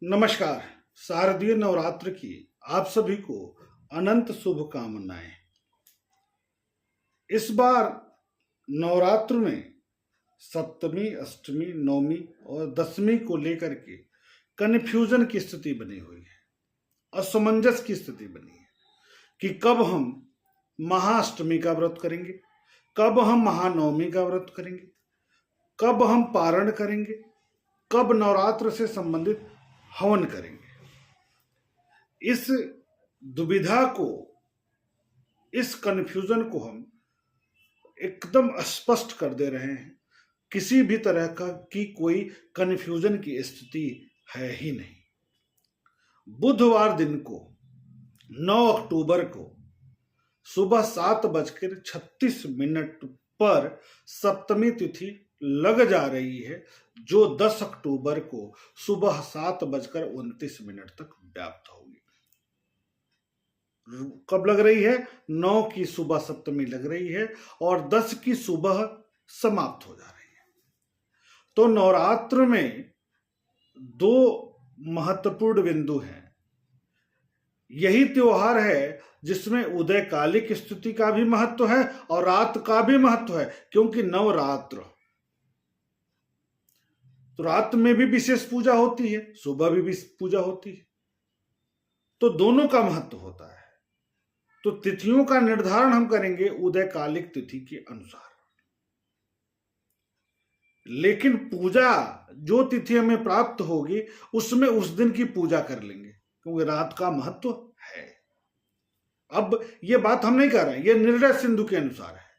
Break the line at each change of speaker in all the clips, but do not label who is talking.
नमस्कार। शारदीय नवरात्र की आप सभी को अनंत शुभकामनाएं। इस बार नवरात्र में सप्तमी, अष्टमी, नवमी और दशमी को लेकर के कन्फ्यूजन की स्थिति बनी हुई है, असमंजस की स्थिति बनी है कि कब हम महाअष्टमी का व्रत करेंगे, कब हम महानवमी का व्रत करेंगे, कब हम पारण करेंगे, कब नवरात्र से संबंधित हवन करेंगे। इस दुविधा को, इस कन्फ्यूजन को हम एकदम स्पष्ट कर दे रहे हैं। किसी भी तरह की कोई कन्फ्यूजन की स्थिति है ही नहीं। बुधवार दिन को 9 अक्टूबर को सुबह 7:36 पर सप्तमी तिथि लग जा रही है, जो 10 अक्टूबर को सुबह 7:29 तक व्याप्त होगी। कब लग रही है? 9 की सुबह सप्तमी लग रही है और 10 की सुबह समाप्त हो जा रही है। तो नवरात्र में दो महत्वपूर्ण बिंदु हैं। यही त्योहार है जिसमें उदयकालिक स्थिति का भी महत्व है और रात का भी महत्व है, क्योंकि नवरात्र तो रात में भी विशेष पूजा होती है, सुबह भी पूजा होती है, तो दोनों का महत्व होता है। तो तिथियों का निर्धारण हम करेंगे उदयकालिक तिथि के अनुसार, लेकिन पूजा जो तिथि हमें प्राप्त होगी उसमें उस दिन की पूजा कर लेंगे, क्योंकि रात का महत्व है। अब यह बात हम नहीं कर रहे हैं, यह निर्णय सिंधु के अनुसार है।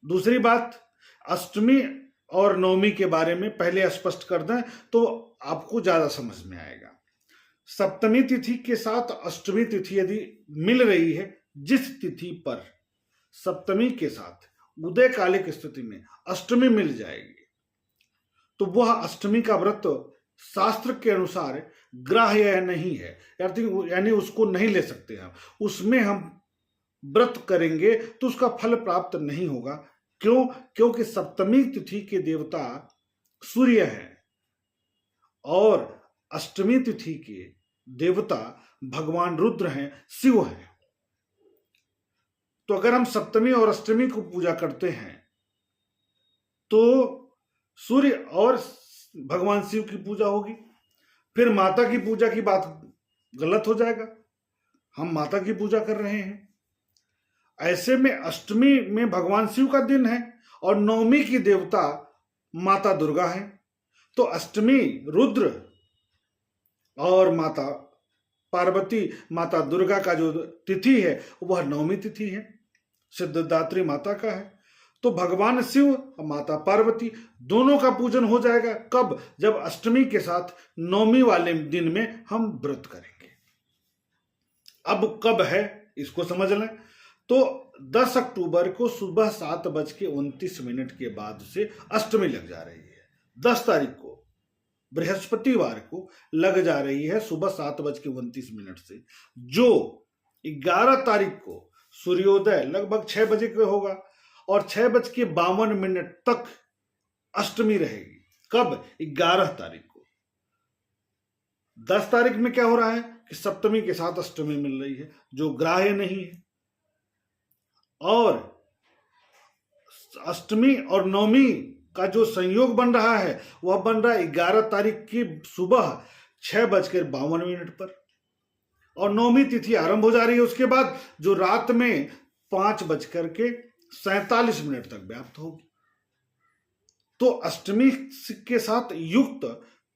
दूसरी बात, अष्टमी और नवमी के बारे में पहले स्पष्ट कर दें तो आपको ज्यादा समझ में आएगा। सप्तमी तिथि के साथ अष्टमी तिथि यदि मिल रही है, जिस तिथि पर सप्तमी के साथ उदयकालिक स्थिति में अष्टमी मिल जाएगी, तो वह अष्टमी का व्रत शास्त्र के अनुसार ग्राह्य नहीं है, यानी उसको नहीं ले सकते हम। उसमें हम व्रत करेंगे तो उसका फल प्राप्त नहीं होगा। क्यों? क्योंकि सप्तमी तिथि के देवता सूर्य हैं और अष्टमी तिथि के देवता भगवान रुद्र हैं, शिव हैं। तो अगर हम सप्तमी और अष्टमी को पूजा करते हैं तो सूर्य और भगवान शिव की पूजा होगी, फिर माता की पूजा की बात गलत हो जाएगा। हम माता की पूजा कर रहे हैं। ऐसे में अष्टमी में भगवान शिव का दिन है और नवमी की देवता माता दुर्गा है, तो अष्टमी रुद्र और माता पार्वती, माता दुर्गा का जो तिथि है वह नवमी तिथि है, सिद्धदात्री माता का है। तो भगवान शिव और माता पार्वती दोनों का पूजन हो जाएगा। कब? जब अष्टमी के साथ नवमी वाले दिन में हम व्रत करेंगे। अब कब है इसको समझ लें। तो 10 अक्टूबर को सुबह 7:29 के बाद से अष्टमी लग जा रही है। 10 तारीख को बृहस्पतिवार को लग जा रही है सुबह 7:29 से, जो 11 तारीख को सूर्योदय लगभग 6 बजे का होगा और 6:52 तक अष्टमी रहेगी। कब? 11 तारीख को। 10 तारीख में क्या हो रहा है कि सप्तमी के साथ अष्टमी मिल रही है, जो ग्राह्य नहीं है। और अष्टमी और नवमी का जो संयोग बन रहा है वह बन रहा है 11 तारीख की सुबह 6:52 पर, और नवमी तिथि आरंभ हो जा रही है उसके बाद, जो रात में 5:47 तक व्याप्त होगी। तो अष्टमी के साथ युक्त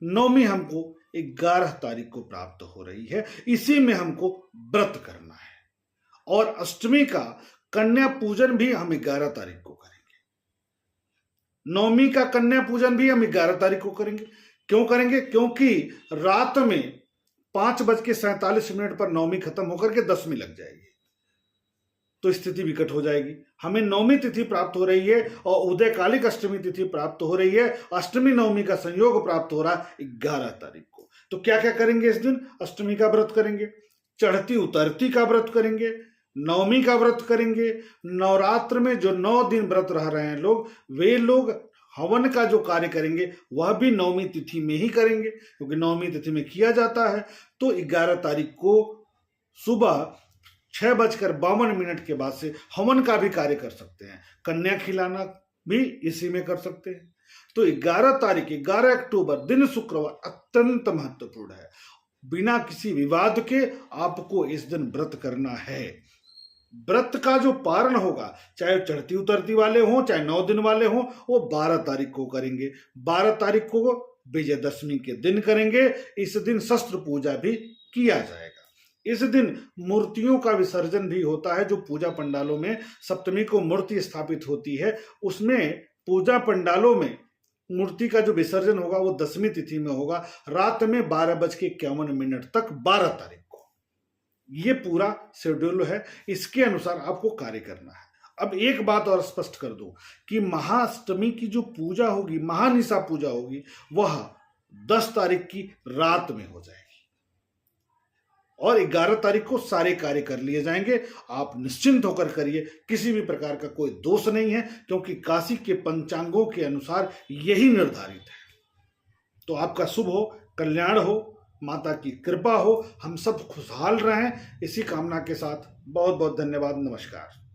नवमी हमको 11 तारीख को प्राप्त हो रही है। इसी में हमको व्रत करना है। और अष्टमी का कन्या पूजन भी हम 11 तारीख को करेंगे। नवमी का कन्या पूजन भी हम 11 तारीख को करेंगे। क्यों करेंगे? क्योंकि रात में 5:47 पर नवमी खत्म होकर के दसवीं लग जाएगी, तो स्थिति विकट हो जाएगी। हमें नवमी तिथि प्राप्त हो रही है और उदयकालिक अष्टमी तिथि प्राप्त हो रही है। अष्टमी नवमी का संयोग प्राप्त हो रहा है 11 तारीख को। तो क्या क्या करेंगे इस दिन? अष्टमी का व्रत करेंगे, चढ़ती उतरती का व्रत करेंगे, नवमी का व्रत करेंगे। नवरात्र में जो 9 दिन व्रत रह रहे हैं लोग, वे लोग हवन का जो कार्य करेंगे वह भी नवमी तिथि में ही करेंगे, क्योंकि नवमी तिथि में किया जाता है। तो 11 तारीख को सुबह 6:52 के बाद से हवन का भी कार्य कर सकते हैं। कन्या खिलाना भी इसी में कर सकते हैं। तो 11 तारीख 11 अक्टूबर दिन शुक्रवार अत्यंत महत्वपूर्ण है। बिना किसी विवाद के आपको इस दिन व्रत करना है। व्रत का जो पारण होगा, चाहे चढ़ती उतरती वाले हों चाहे 9 दिन वाले हों, वो 12 तारीख को करेंगे। 12 तारीख को विजयदशमी के दिन करेंगे। इस दिन शस्त्र पूजा भी किया जाएगा। इस दिन मूर्तियों का विसर्जन भी होता है। जो पूजा पंडालों में सप्तमी को मूर्ति स्थापित होती है, उसमें पूजा पंडालों में मूर्ति का जो विसर्जन होगा वो 10वीं तिथि में होगा, रात में 12:51 तक 12 तारीख को। ये पूरा शेड्यूल है, इसके अनुसार आपको कार्य करना है। अब एक बात और स्पष्ट कर दूं कि महाअष्टमी की जो पूजा होगी, महानिशा पूजा होगी, वह 10 तारीख की रात में हो जाएगी और 11 तारीख को सारे कार्य कर लिए जाएंगे। आप निश्चिंत होकर करिए, किसी भी प्रकार का कोई दोष नहीं है, क्योंकि काशी के पंचांगों के अनुसार यही निर्धारित है। तो आपका शुभ हो, कल्याण हो, माता की कृपा हो, हम सब खुशहाल रहें, इसी कामना के साथ बहुत बहुत धन्यवाद। नमस्कार।